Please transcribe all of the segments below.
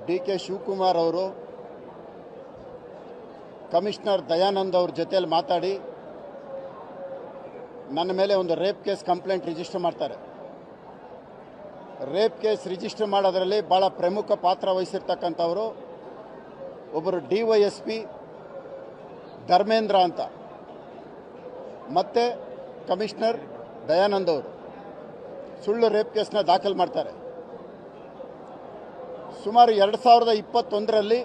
ಡಿ.ಕೆ. ಶಿವಕುಮಾರ್ ಅವರು ಕಮಿಷನರ್ ದಯಾನಂದ್ ಅವ್ರ ಜೊತೆಯಲ್ಲಿ ಮಾತಾಡಿ ನನ್ನ ಮೇಲೆ ಒಂದು ರೇಪ್ ಕೇಸ್ ಕಂಪ್ಲೇಂಟ್ ರಿಜಿಸ್ಟರ್ ಮಾಡ್ತಾರೆ. ರೇಪ್ ಕೇಸ್ ರಿಜಿಸ್ಟರ್ ಮಾಡೋದರಲ್ಲಿ ಭಾಳ ಪ್ರಮುಖ ಪಾತ್ರ ವಹಿಸಿರ್ತಕ್ಕಂಥವರು ಒಬ್ಬರು DYSP ಧರ್ಮೇಂದ್ರ ಅಂತ, ಮತ್ತು ಕಮಿಷನರ್ ದಯಾನಂದ್ ಅವರು ಸುಳ್ಳು ರೇಪ್ ಕೇಸ್ನ ದಾಖಲು ಮಾಡ್ತಾರೆ. ಸುಮಾರು 2021ರಲ್ಲಿ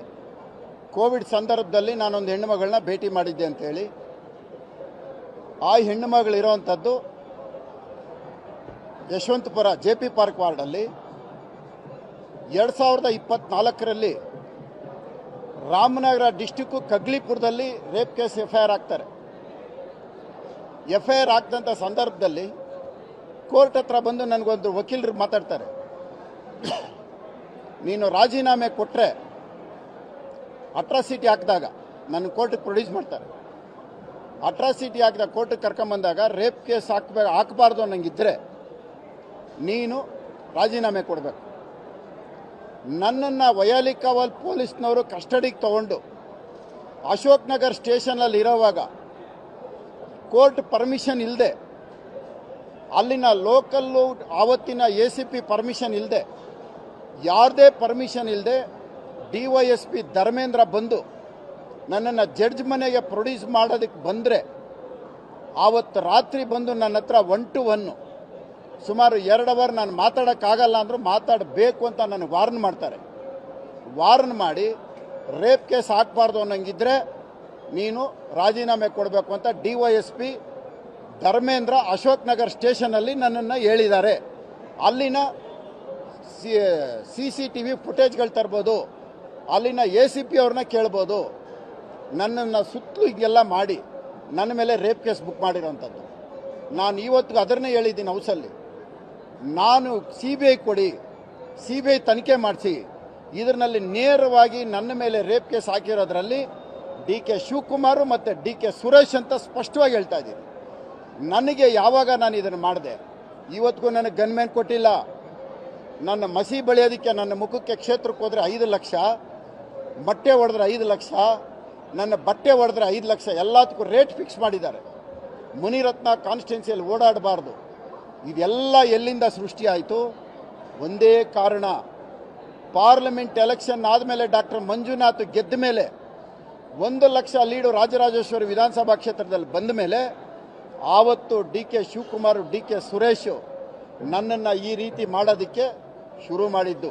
ಕೋವಿಡ್ ಸಂದರ್ಭದಲ್ಲಿ ನಾನೊಂದು ಹೆಣ್ಣುಮಗಳನ್ನ ಭೇಟಿ ಮಾಡಿದ್ದೆ ಅಂತೇಳಿ, ಆ ಹೆಣ್ಣುಮಗಳಿರೋವಂಥದ್ದು ಯಶವಂತಪುರ JP ಪಾರ್ಕ್ ವಾರ್ಡಲ್ಲಿ. 2024ರಲ್ಲಿ ರಾಮನಗರ ಡಿಸ್ಟಿಕ್ಕು ಕಗ್ಲಿಪುರದಲ್ಲಿ ರೇಪ್ ಕೇಸ್ FIR ಆಗ್ತಾರೆ. FIR ಆಗ್ದಂಥ ಸಂದರ್ಭದಲ್ಲಿ ಕೋರ್ಟ್ ಹತ್ರ ಬಂದು ನನಗೊಂದು ವಕೀಲರು ಮಾತಾಡ್ತಾರೆ, ನೀನು ರಾಜೀನಾಮೆ ಕೊಟ್ಟರೆ ಅಟ್ರಾಸಿಟಿ ಹಾಕಿದಾಗ ನನ್ನ ಕೋರ್ಟಿಗೆ ಪ್ರೊಡ್ಯೂಸ್ ಮಾಡ್ತಾರೆ. ಅಟ್ರಾಸಿಟಿ ಹಾಕಿದ ಕೋರ್ಟಿಗೆ ಕರ್ಕೊಂಬಂದಾಗ ರೇಪ್ ಕೇಸ್ ಹಾಕಬಾರ್ದು ಅನ್ನಂಗಿದ್ದರೆ ನೀನು ರಾಜೀನಾಮೆ ಕೊಡಬೇಕು. ನನ್ನನ್ನು ವಯಾಲಿಕಾವಲ್ ಪೊಲೀಸ್ನವರು ಕಸ್ಟಡಿಗೆ ತಗೊಂಡು ಅಶೋಕ್ ನಗರ್ ಸ್ಟೇಷನಲ್ಲಿ ಇರೋವಾಗ ಕೋರ್ಟ್ ಪರ್ಮಿಷನ್ ಇಲ್ಲದೆ, ಅಲ್ಲಿನ ಲೋಕಲ್ಲು ಆವತ್ತಿನ ACP ಪರ್ಮಿಷನ್ ಇಲ್ಲದೆ, ಯಾರದೇ ಪರ್ಮಿಷನ್ ಇಲ್ಲದೆ DYSP ಧರ್ಮೇಂದ್ರ ಬಂದು ನನ್ನನ್ನು ಜಡ್ಜ್ ಮನೆಗೆ ಪ್ರೊಡ್ಯೂಸ್ ಮಾಡೋದಕ್ಕೆ ಬಂದರೆ, ಆವತ್ತು ರಾತ್ರಿ ಬಂದು ನನ್ನ ಹತ್ರ 1 to 1 ಸುಮಾರು 2 ಅವರ್ ನಾನು ಮಾತಾಡೋಕ್ಕಾಗಲ್ಲ ಅಂದರೂ ಮಾತಾಡಬೇಕು ಅಂತ ನನಗೆ ವಾರ್ನ್ ಮಾಡ್ತಾರೆ. ವಾರ್ನ್ ಮಾಡಿ ರೇಪ್ ಕೇಸ್ ಹಾಕಬಾರ್ದು ಅನ್ನೋಂಗಿದ್ರೆ ನೀನು ರಾಜೀನಾಮೆ ಕೊಡಬೇಕು ಅಂತ DYSP ಧರ್ಮೇಂದ್ರ ಅಶೋಕ್ ನಗರ್ ಸ್ಟೇಷನಲ್ಲಿ ನನ್ನನ್ನು ಹೇಳಿದ್ದಾರೆ. ಅಲ್ಲಿನ CCTV ಫುಟೇಜ್ಗಳು ತರ್ಬೋದು, ಅಲ್ಲಿನ ACP ಅವ್ರನ್ನ ಕೇಳ್ಬೋದು. ನನ್ನನ್ನು ಸುತ್ತಲೂ ಹೀಗೆಲ್ಲ ಮಾಡಿ ನನ್ನ ಮೇಲೆ ರೇಪ್ ಕೇಸ್ ಬುಕ್ ಮಾಡಿರೋಂಥದ್ದು. ನಾನು ಇವತ್ತಿಗೂ ಅದನ್ನೇ ಹೇಳಿದ್ದೀನಿ ಹೌಸಲ್ಲಿ, ನಾನು CBI ಕೊಡಿ, CBI ತನಿಖೆ ಮಾಡಿಸಿ, ಇದರಲ್ಲಿ ನೇರವಾಗಿ ನನ್ನ ಮೇಲೆ ರೇಪ್ ಕೇಸ್ ಹಾಕಿರೋದ್ರಲ್ಲಿ ಡಿ.ಕೆ. ಶಿವಕುಮಾರ್ ಮತ್ತು ಡಿ.ಕೆ. ಸುರೇಶ್ ಅಂತ ಸ್ಪಷ್ಟವಾಗಿ ಹೇಳ್ತಾ ಇದ್ದೀನಿ. ನನಗೆ ಯಾವಾಗ ನಾನು ಇದನ್ನು ಮಾಡಿದೆ, ಇವತ್ತಿಗೂ ನನಗೆ ಗನ್ಮ್ಯಾನ್ ಕೊಟ್ಟಿಲ್ಲ. ನನ್ನ ಮಸಿ ಬೆಳೆಯೋದಕ್ಕೆ ನನ್ನ ಮುಖಕ್ಕೆ ಕ್ಷೇತ್ರಕ್ಕೆ ಹೋದರೆ 5 ಲಕ್ಷ, ಬಟ್ಟೆ ಹೊಡೆದ್ರೆ 5 ಲಕ್ಷ, ನನ್ನ ಬಟ್ಟೆ ಹೊಡೆದ್ರೆ 5 ಲಕ್ಷ, ಎಲ್ಲದಕ್ಕೂ ರೇಟ್ ಫಿಕ್ಸ್ ಮಾಡಿದ್ದಾರೆ. ಮುನಿರತ್ನ ಕಾನ್ಸ್ಟಿಟ್ಯೂನ್ಸಿಯಲ್ಲಿ ಓಡಾಡಬಾರ್ದು. ಇದೆಲ್ಲ ಎಲ್ಲಿಂದ ಸೃಷ್ಟಿಯಾಯಿತು? ಒಂದೇ ಕಾರಣ, ಪಾರ್ಲಿಮೆಂಟ್ ಎಲೆಕ್ಷನ್ ಆದಮೇಲೆ ಡಾಕ್ಟರ್ ಮಂಜುನಾಥ್ ಗೆದ್ದ ಮೇಲೆ 1 ಲಕ್ಷ ಲೀಡು ರಾಜರಾಜೇಶ್ವರಿ ವಿಧಾನಸಭಾ ಕ್ಷೇತ್ರದಲ್ಲಿ ಬಂದ ಮೇಲೆ ಆವತ್ತು ಡಿ.ಕೆ. ಶಿವಕುಮಾರ್, ಡಿ.ಕೆ. ಸುರೇಶ್ ನನ್ನನ್ನು ಈ ರೀತಿ ಮಾಡೋದಕ್ಕೆ ಶುರು ಮಾಡಿದ್ದು.